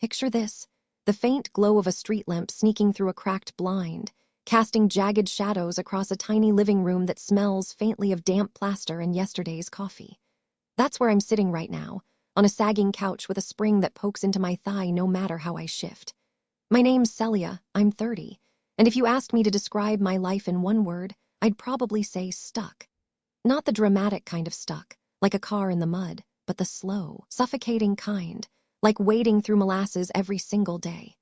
Picture this: the faint glow of a street lamp sneaking through a cracked blind, casting jagged shadows across a tiny living room that smells faintly of damp plaster and yesterday's coffee. That's where I'm sitting right now, on a sagging couch with a spring that pokes into my thigh no matter how I shift. My name's Celia, I'm 30, and if you asked me to describe my life in one word, I'd probably say stuck. Not the dramatic kind of stuck, like a car in the mud, but the slow, suffocating kind, like wading through molasses every single day.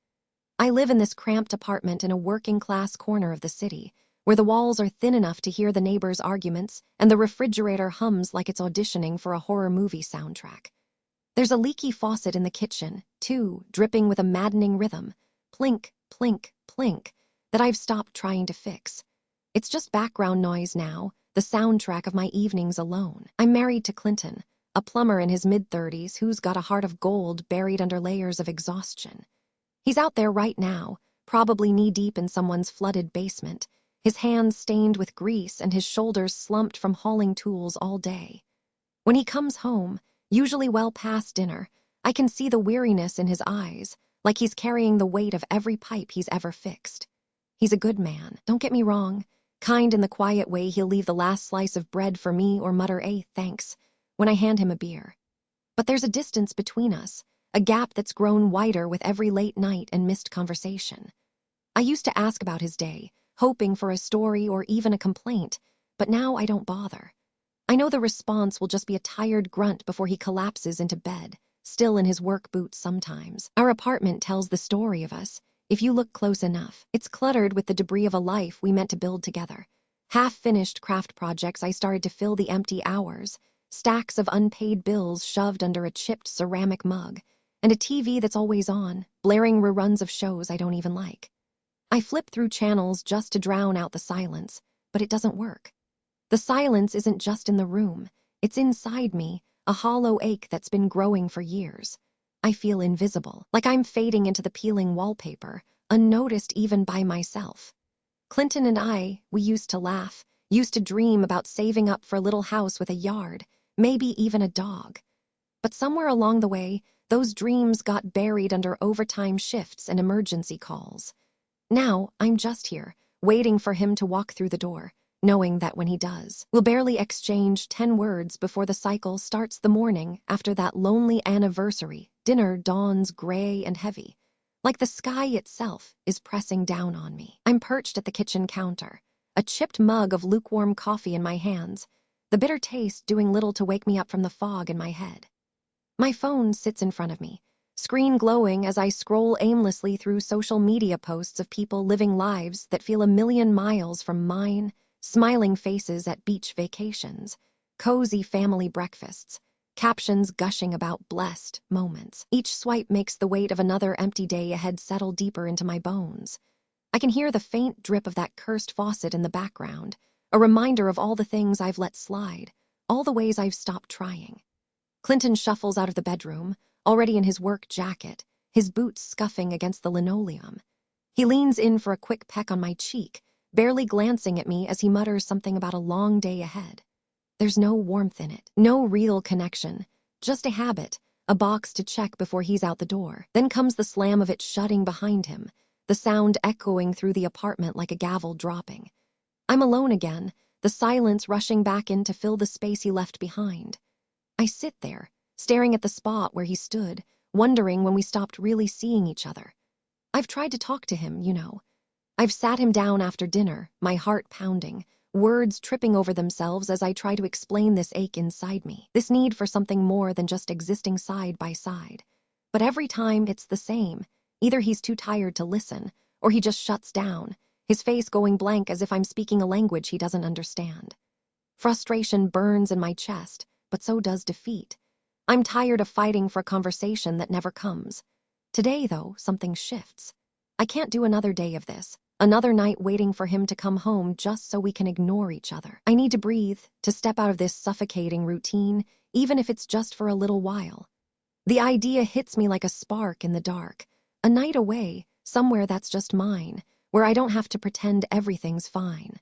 I live in this cramped apartment in a working-class corner of the city, where the walls are thin enough to hear the neighbors' arguments and the refrigerator hums like it's auditioning for a horror movie soundtrack. There's a leaky faucet in the kitchen, too, dripping with a maddening rhythm, plink, plink, plink, that I've stopped trying to fix. It's just background noise now, the soundtrack of my evenings alone. I'm married to Clinton, a plumber in his mid-30s who's got a heart of gold buried under layers of exhaustion. He's out there right now, probably knee-deep in someone's flooded basement, his hands stained with grease and his shoulders slumped from hauling tools all day. When he comes home, usually well past dinner, I can see the weariness in his eyes, like he's carrying the weight of every pipe he's ever fixed. He's a good man, don't get me wrong. Kind in the quiet way he'll leave the last slice of bread for me or mutter thanks when I hand him a beer. But there's a distance between us, a gap that's grown wider with every late night and missed conversation. I used to ask about his day, hoping for a story or even a complaint, but now I don't bother. I know the response will just be a tired grunt before he collapses into bed, still in his work boots sometimes. Our apartment tells the story of us, if you look close enough. It's cluttered with the debris of a life we meant to build together. Half-finished craft projects I started to fill the empty hours, stacks of unpaid bills shoved under a chipped ceramic mug, and a TV that's always on, blaring reruns of shows I don't even like. I flip through channels just to drown out the silence, but it doesn't work. The silence isn't just in the room, it's inside me, a hollow ache that's been growing for years. I feel invisible, like I'm fading into the peeling wallpaper, unnoticed even by myself. Clinton and I, we used to laugh, used to dream about saving up for a little house with a yard, maybe even a dog. But somewhere along the way, those dreams got buried under overtime shifts and emergency calls. Now, I'm just here, waiting for him to walk through the door, knowing that when he does, we'll barely exchange 10 words before the cycle starts the morning after that lonely anniversary. Dinner dawns gray and heavy, like the sky itself is pressing down on me. I'm perched at the kitchen counter, a chipped mug of lukewarm coffee in my hands, the bitter taste doing little to wake me up from the fog in my head. My phone sits in front of me, screen glowing as I scroll aimlessly through social media posts of people living lives that feel a million miles from mine, smiling faces at beach vacations, cozy family breakfasts, captions gushing about blessed moments. Each swipe makes the weight of another empty day ahead settle deeper into my bones. I can hear the faint drip of that cursed faucet in the background, a reminder of all the things I've let slide, all the ways I've stopped trying. Clinton shuffles out of the bedroom, already in his work jacket, his boots scuffing against the linoleum. He leans in for a quick peck on my cheek, barely glancing at me as he mutters something about a long day ahead. There's no warmth in it, no real connection, just a habit, a box to check before he's out the door. Then comes the slam of it shutting behind him, the sound echoing through the apartment like a gavel dropping. I'm alone again, the silence rushing back in to fill the space he left behind. I sit there, staring at the spot where he stood, wondering when we stopped really seeing each other. I've tried to talk to him, you know. I've sat him down after dinner, my heart pounding, words tripping over themselves as I try to explain this ache inside me, this need for something more than just existing side by side. But every time it's the same. Either he's too tired to listen, or he just shuts down, his face going blank as if I'm speaking a language he doesn't understand. Frustration burns in my chest, but so does defeat. I'm tired of fighting for a conversation that never comes. Today, though, something shifts. I can't do another day of this, another night waiting for him to come home just so we can ignore each other. I need to breathe, to step out of this suffocating routine, even if it's just for a little while. The idea hits me like a spark in the dark, a night away, somewhere that's just mine, where I don't have to pretend everything's fine.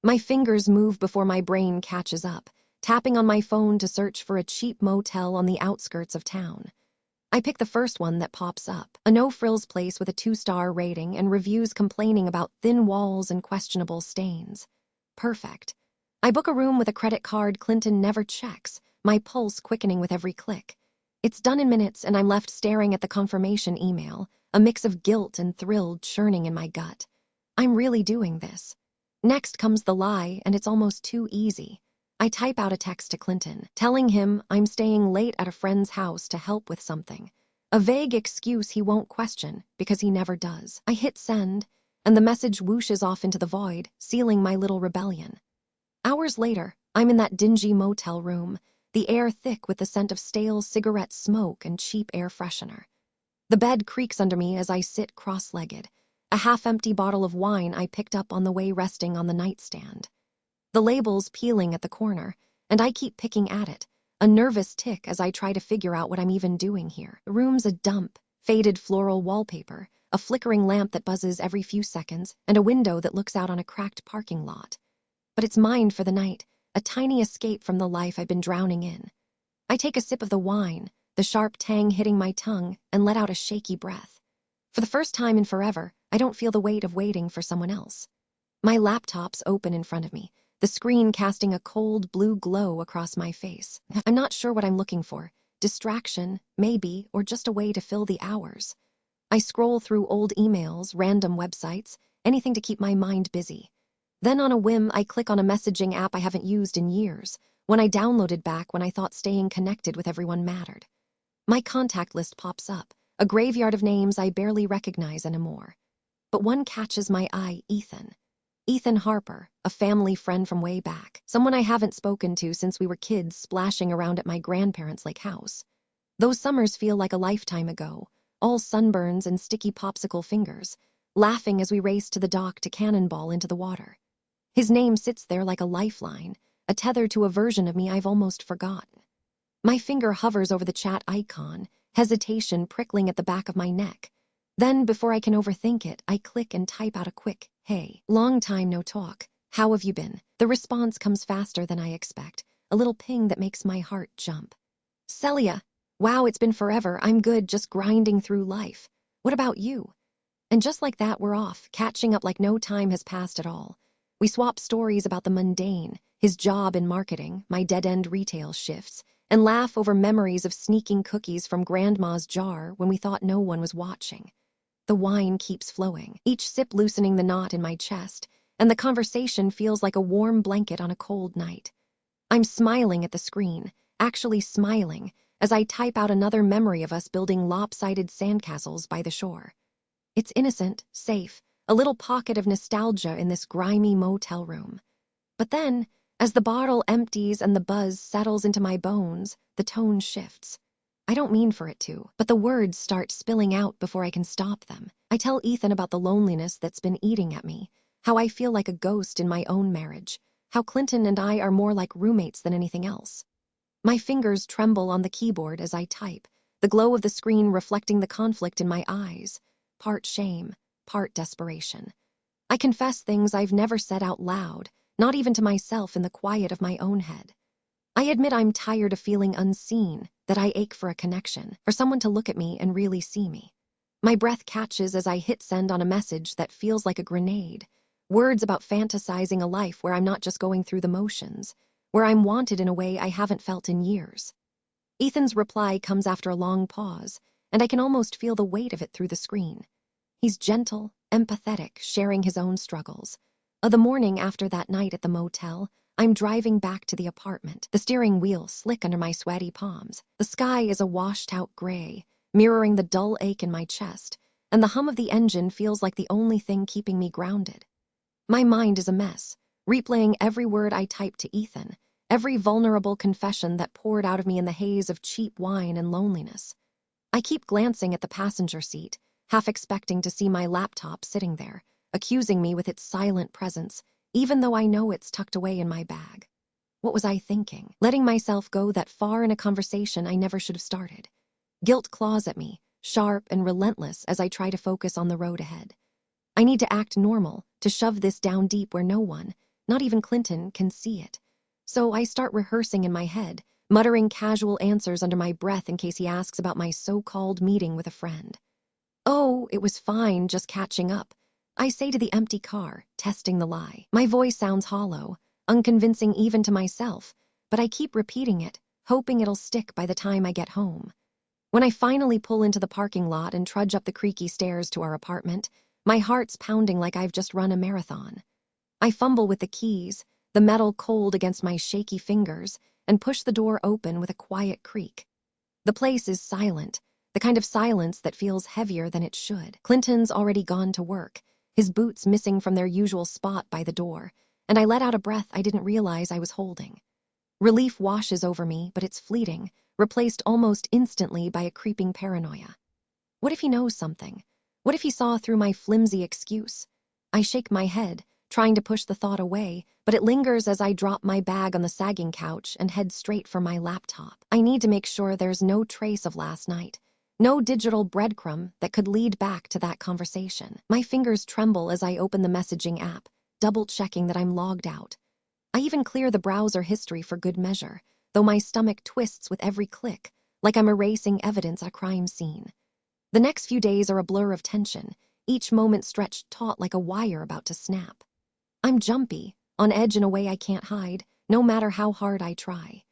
My fingers move before my brain catches up, tapping on my phone to search for a cheap motel on the outskirts of town. I pick the first one that pops up, a no-frills place with a 2-star rating and reviews complaining about thin walls and questionable stains. Perfect. I book a room with a credit card Clinton never checks, my pulse quickening with every click. It's done in minutes and I'm left staring at the confirmation email, a mix of guilt and thrill churning in my gut. I'm really doing this. Next comes the lie, and it's almost too easy. I type out a text to Clinton, telling him I'm staying late at a friend's house to help with something. A vague excuse he won't question, because he never does. I hit send, and the message whooshes off into the void, sealing my little rebellion. Hours later, I'm in that dingy motel room, the air thick with the scent of stale cigarette smoke and cheap air freshener. The bed creaks under me as I sit cross-legged, a half-empty bottle of wine I picked up on the way resting on the nightstand. The label's peeling at the corner, and I keep picking at it, a nervous tick as I try to figure out what I'm even doing here. The room's a dump, faded floral wallpaper, a flickering lamp that buzzes every few seconds, and a window that looks out on a cracked parking lot. But it's mine for the night, a tiny escape from the life I've been drowning in. I take a sip of the wine, the sharp tang hitting my tongue, and let out a shaky breath. For the first time in forever, I don't feel the weight of waiting for someone else. My laptop's open in front of me, the screen casting a cold blue glow across my face. I'm not sure what I'm looking for. Distraction, maybe, or just a way to fill the hours. I scroll through old emails, random websites, anything to keep my mind busy. Then on a whim, I click on a messaging app I haven't used in years, one I downloaded back when I thought staying connected with everyone mattered. My contact list pops up, a graveyard of names I barely recognize anymore. But one catches my eye, Ethan. Ethan Harper, a family friend from way back, someone I haven't spoken to since we were kids splashing around at my grandparents' lake house. Those summers feel like a lifetime ago, all sunburns and sticky popsicle fingers, laughing as we race to the dock to cannonball into the water. His name sits there like a lifeline, a tether to a version of me I've almost forgotten. My finger hovers over the chat icon, hesitation prickling at the back of my neck. Then, before I can overthink it, I click and type out a quick, "Hey, long time no talk. How have you been?" The response comes faster than I expect, a little ping that makes my heart jump. "Celia, wow, it's been forever. I'm good, just grinding through life. What about you?" And just like that, we're off, catching up like no time has passed at all. We swap stories about the mundane, his job in marketing, my dead-end retail shifts, and laugh over memories of sneaking cookies from Grandma's jar when we thought no one was watching. The wine keeps flowing, each sip loosening the knot in my chest, and the conversation feels like a warm blanket on a cold night. I'm smiling at the screen, actually smiling, as I type out another memory of us building lopsided sandcastles by the shore. It's innocent, safe, a little pocket of nostalgia in this grimy motel room. But then, as the bottle empties and the buzz settles into my bones, the tone shifts. I don't mean for it to, but the words start spilling out before I can stop them. I tell Ethan about the loneliness that's been eating at me, how I feel like a ghost in my own marriage, how Clinton and I are more like roommates than anything else. My fingers tremble on the keyboard as I type, the glow of the screen reflecting the conflict in my eyes, part shame, part desperation. I confess things I've never said out loud, not even to myself in the quiet of my own head. I admit I'm tired of feeling unseen, that I ache for a connection, for someone to look at me and really see me. My breath catches as I hit send on a message that feels like a grenade. Words about fantasizing a life where I'm not just going through the motions, where I'm wanted in a way I haven't felt in years. Ethan's reply comes after a long pause, and I can almost feel the weight of it through the screen. He's gentle, empathetic, sharing his own struggles. The morning after that night at the motel, I'm driving back to the apartment, the steering wheel slick under my sweaty palms. The sky is a washed-out gray, mirroring the dull ache in my chest, and the hum of the engine feels like the only thing keeping me grounded. My mind is a mess, replaying every word I typed to Ethan, every vulnerable confession that poured out of me in the haze of cheap wine and loneliness. I keep glancing at the passenger seat, half expecting to see my laptop sitting there, accusing me with its silent presence, even though I know it's tucked away in my bag. What was I thinking? Letting myself go that far in a conversation I never should have started. Guilt claws at me, sharp and relentless as I try to focus on the road ahead. I need to act normal, to shove this down deep where no one, not even Clinton, can see it. So I start rehearsing in my head, muttering casual answers under my breath in case he asks about my so-called meeting with a friend. Oh, it was fine, just catching up. I say to the empty car, testing the lie. My voice sounds hollow, unconvincing even to myself, but I keep repeating it, hoping it'll stick by the time I get home. When I finally pull into the parking lot and trudge up the creaky stairs to our apartment, my heart's pounding like I've just run a marathon. I fumble with the keys, the metal cold against my shaky fingers, and push the door open with a quiet creak. The place is silent, the kind of silence that feels heavier than it should. Clinton's already gone to work, his boots missing from their usual spot by the door, and I let out a breath I didn't realize I was holding. Relief washes over me, but it's fleeting, replaced almost instantly by a creeping paranoia. What if he knows something? What if he saw through my flimsy excuse? I shake my head, trying to push the thought away, but it lingers as I drop my bag on the sagging couch and head straight for my laptop. I need to make sure there's no trace of last night, no digital breadcrumb that could lead back to that conversation. My fingers tremble as I open the messaging app, double-checking that I'm logged out. I even clear the browser history for good measure, though my stomach twists with every click, like I'm erasing evidence at a crime scene. The next few days are a blur of tension, each moment stretched taut like a wire about to snap. I'm jumpy, on edge in a way I can't hide, no matter how hard I try.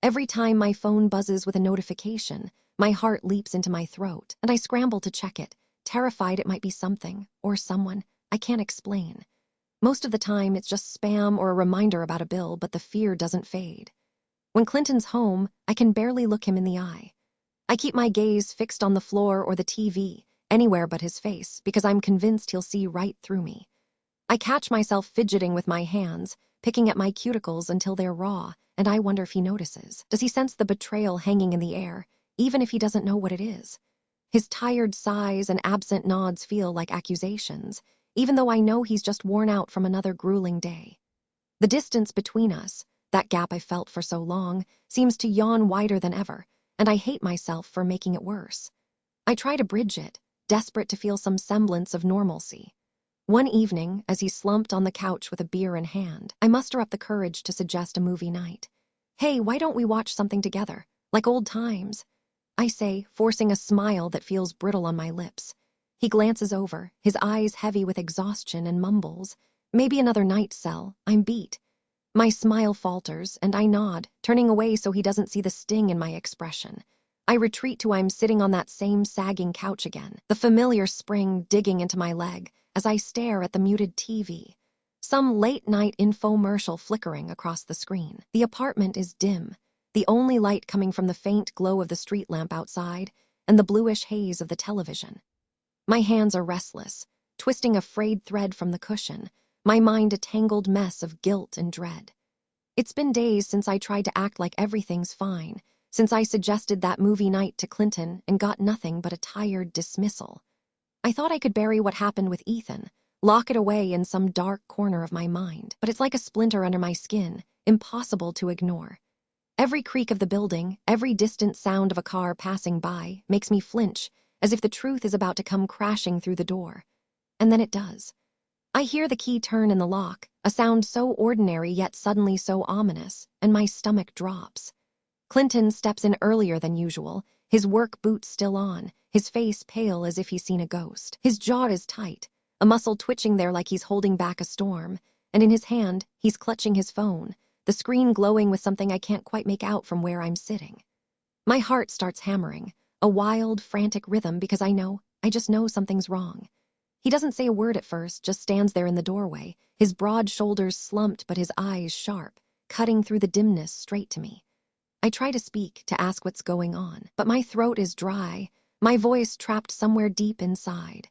Every time my phone buzzes with a notification, my heart leaps into my throat, and I scramble to check it, terrified it might be something, or someone, I can't explain. Most of the time, it's just spam or a reminder about a bill, but the fear doesn't fade. When Clinton's home, I can barely look him in the eye. I keep my gaze fixed on the floor or the TV, anywhere but his face, because I'm convinced he'll see right through me. I catch myself fidgeting with my hands, picking at my cuticles until they're raw, and I wonder if he notices. Does he sense the betrayal hanging in the air, even if he doesn't know what it is? His tired sighs and absent nods feel like accusations, even though I know he's just worn out from another grueling day. The distance between us, that gap I felt for so long, seems to yawn wider than ever, and I hate myself for making it worse. I try to bridge it, desperate to feel some semblance of normalcy. One evening, as he slumped on the couch with a beer in hand, I muster up the courage to suggest a movie night. Hey, why don't we watch something together, like old times? I say, forcing a smile that feels brittle on my lips. He glances over, his eyes heavy with exhaustion, and mumbles, maybe another night, Cell, I'm beat. My smile falters, and I nod, turning away so he doesn't see the sting in my expression. I retreat to I'm sitting on that same sagging couch again, the familiar spring digging into my leg, as I stare at the muted TV. Some late-night infomercial flickering across the screen. The apartment is dim, the only light coming from the faint glow of the street lamp outside and the bluish haze of the television. My hands are restless, twisting a frayed thread from the cushion, my mind a tangled mess of guilt and dread. It's been days since I tried to act like everything's fine, since I suggested that movie night to Clinton and got nothing but a tired dismissal. I thought I could bury what happened with Ethan, lock it away in some dark corner of my mind, but it's like a splinter under my skin, impossible to ignore. Every creak of the building, every distant sound of a car passing by, makes me flinch, as if the truth is about to come crashing through the door. And then it does. I hear the key turn in the lock, a sound so ordinary yet suddenly so ominous, and my stomach drops. Clinton steps in earlier than usual, his work boots still on, his face pale as if he's seen a ghost. His jaw is tight, a muscle twitching there like he's holding back a storm, and in his hand, he's clutching his phone, the screen glowing with something I can't quite make out from where I'm sitting. My heart starts hammering, a wild, frantic rhythm because I just know something's wrong. He doesn't say a word at first, just stands there in the doorway, his broad shoulders slumped but his eyes sharp, cutting through the dimness straight to me. I try to speak, to ask what's going on, but my throat is dry, my voice trapped somewhere deep inside.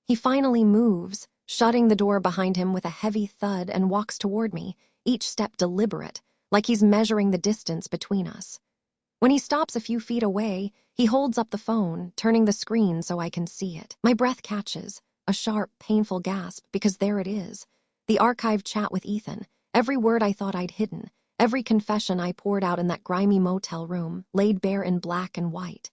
He finally moves, shutting the door behind him with a heavy thud, and walks toward me, each step deliberate, like he's measuring the distance between us. When he stops a few feet away, he holds up the phone, turning the screen so I can see it. My breath catches, a sharp, painful gasp, because there it is. The archived chat with Ethan, every word I thought I'd hidden, every confession I poured out in that grimy motel room, laid bare in black and white.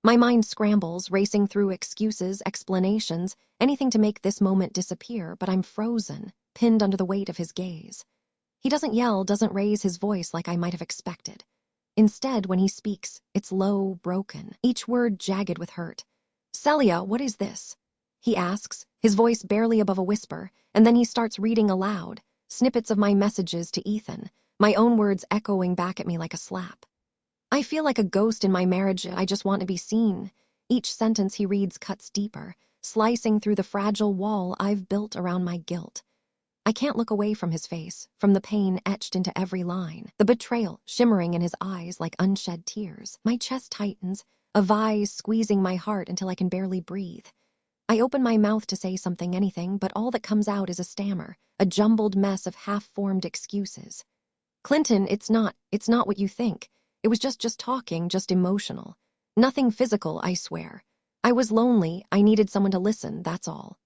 My mind scrambles, racing through excuses, explanations, anything to make this moment disappear, but I'm frozen, pinned under the weight of his gaze. He doesn't yell, doesn't raise his voice like I might have expected. Instead, when he speaks, it's low, broken, each word jagged with hurt. "Celia, what is this?" he asks, his voice barely above a whisper, and then he starts reading aloud, snippets of my messages to Ethan, my own words echoing back at me like a slap. I feel like a ghost in my marriage. I just want to be seen. Each sentence he reads cuts deeper, slicing through the fragile wall I've built around my guilt. I can't look away from his face, from the pain etched into every line, the betrayal shimmering in his eyes like unshed tears. My chest tightens, a vise squeezing my heart until I can barely breathe. I open my mouth to say something, anything, but all that comes out is a stammer, a jumbled mess of half-formed excuses. "Clinton, it's not what you think. It was just talking, just emotional. Nothing physical, I swear. I was lonely, I needed someone to listen, that's all."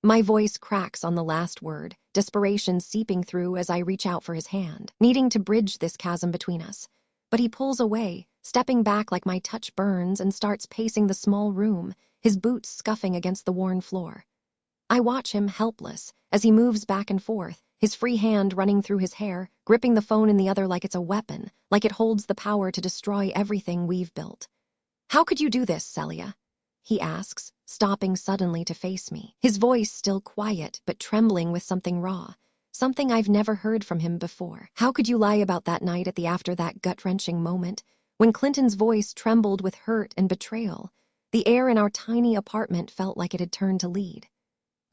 My voice cracks on the last word, desperation seeping through as I reach out for his hand, needing to bridge this chasm between us. But he pulls away, stepping back like my touch burns, and starts pacing the small room, his boots scuffing against the worn floor. I watch him, helpless, as he moves back and forth, his free hand running through his hair, gripping the phone in the other like it's a weapon, like it holds the power to destroy everything we've built. "How could you do this, Celia?" he asks, stopping suddenly to face me, his voice still quiet but trembling with something raw, something I've never heard from him before. "How could you lie about that night after that gut-wrenching moment?" When Clinton's voice trembled with hurt and betrayal, the air in our tiny apartment felt like it had turned to lead.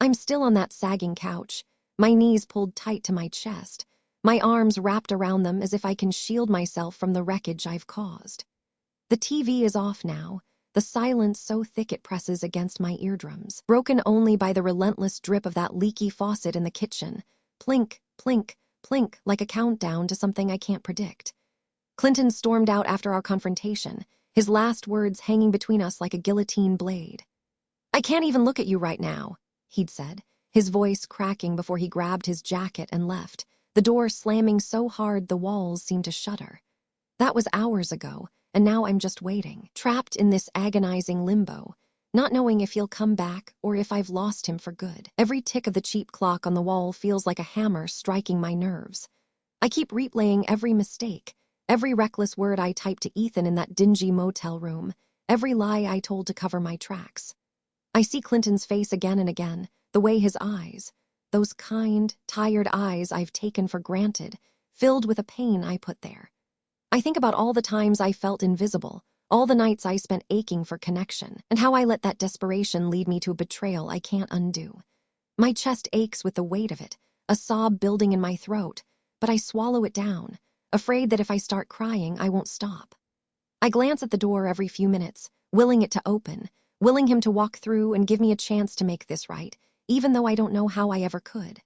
I'm still on that sagging couch, my knees pulled tight to my chest, my arms wrapped around them as if I can shield myself from the wreckage I've caused. The TV is off now, the silence so thick it presses against my eardrums, broken only by the relentless drip of that leaky faucet in the kitchen. Plink, plink, plink, like a countdown to something I can't predict. Clinton stormed out after our confrontation, his last words hanging between us like a guillotine blade. "I can't even look at you right now," he'd said, his voice cracking before he grabbed his jacket and left, the door slamming so hard the walls seemed to shudder. That was hours ago, and now I'm just waiting, trapped in this agonizing limbo, not knowing if he'll come back or if I've lost him for good. Every tick of the cheap clock on the wall feels like a hammer striking my nerves. I keep replaying every mistake, every reckless word I typed to Ethan in that dingy motel room, every lie I told to cover my tracks. I see Clinton's face again and again, the way his eyes, those kind, tired eyes I've taken for granted, filled with a pain I put there. I think about all the times I felt invisible, all the nights I spent aching for connection, and how I let that desperation lead me to a betrayal I can't undo. My chest aches with the weight of it, a sob building in my throat, but I swallow it down, afraid that if I start crying, I won't stop. I glance at the door every few minutes, willing it to open, willing him to walk through and give me a chance to make this right, even though I don't know how I ever could.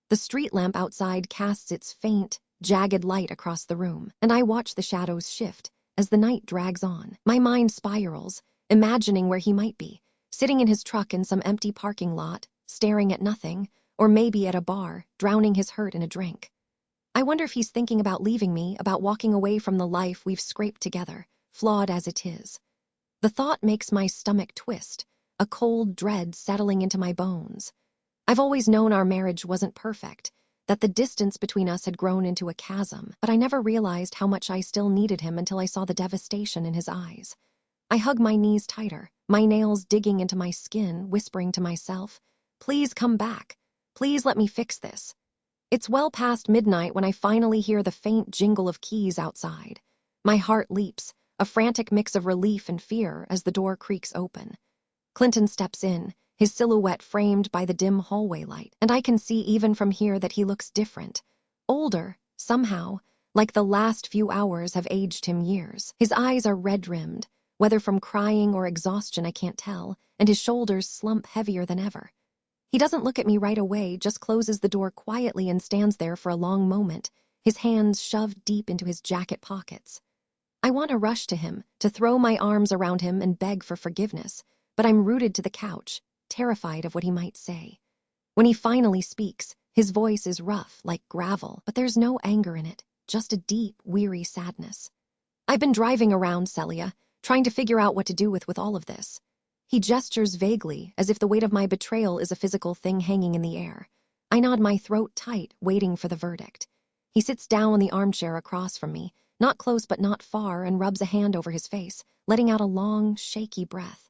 The street lamp outside casts its faint, jagged light across the room, and I watch the shadows shift as the night drags on. My mind spirals, imagining where he might be, sitting in his truck in some empty parking lot, staring at nothing, or maybe at a bar, drowning his hurt in a drink. I wonder if he's thinking about leaving me, about walking away from the life we've scraped together, flawed as it is. The thought makes my stomach twist, a cold dread settling into my bones. I've always known our marriage wasn't perfect, that the distance between us had grown into a chasm, but I never realized how much I still needed him until I saw the devastation in his eyes. I hug my knees tighter, my nails digging into my skin, whispering to myself, "Please come back. Please let me fix this." It's well past midnight when I finally hear the faint jingle of keys outside. My heart leaps, a frantic mix of relief and fear as the door creaks open. Clinton steps in, his silhouette framed by the dim hallway light, and I can see even from here that he looks different. Older, somehow, like the last few hours have aged him years. His eyes are red-rimmed, whether from crying or exhaustion I can't tell, and his shoulders slump heavier than ever. He doesn't look at me right away, just closes the door quietly and stands there for a long moment, his hands shoved deep into his jacket pockets. I want to rush to him, to throw my arms around him and beg for forgiveness, but I'm rooted to the couch, terrified of what he might say. When he finally speaks, his voice is rough, like gravel, but there's no anger in it, just a deep, weary sadness. "I've been driving around, Celia, trying to figure out what to do with all of this." He gestures vaguely, as if the weight of my betrayal is a physical thing hanging in the air. I nod, my throat tight, waiting for the verdict. He sits down in the armchair across from me, not close but not far, and rubs a hand over his face, letting out a long, shaky breath.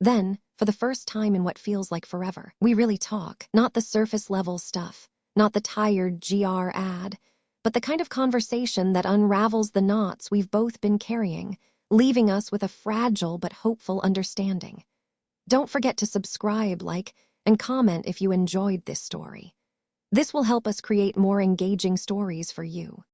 Then, for the first time in what feels like forever, we really talk, not the surface-level stuff, not the tired GR ad, but the kind of conversation that unravels the knots we've both been carrying, leaving us with a fragile but hopeful understanding. Don't forget to subscribe, like, and comment if you enjoyed this story. This will help us create more engaging stories for you.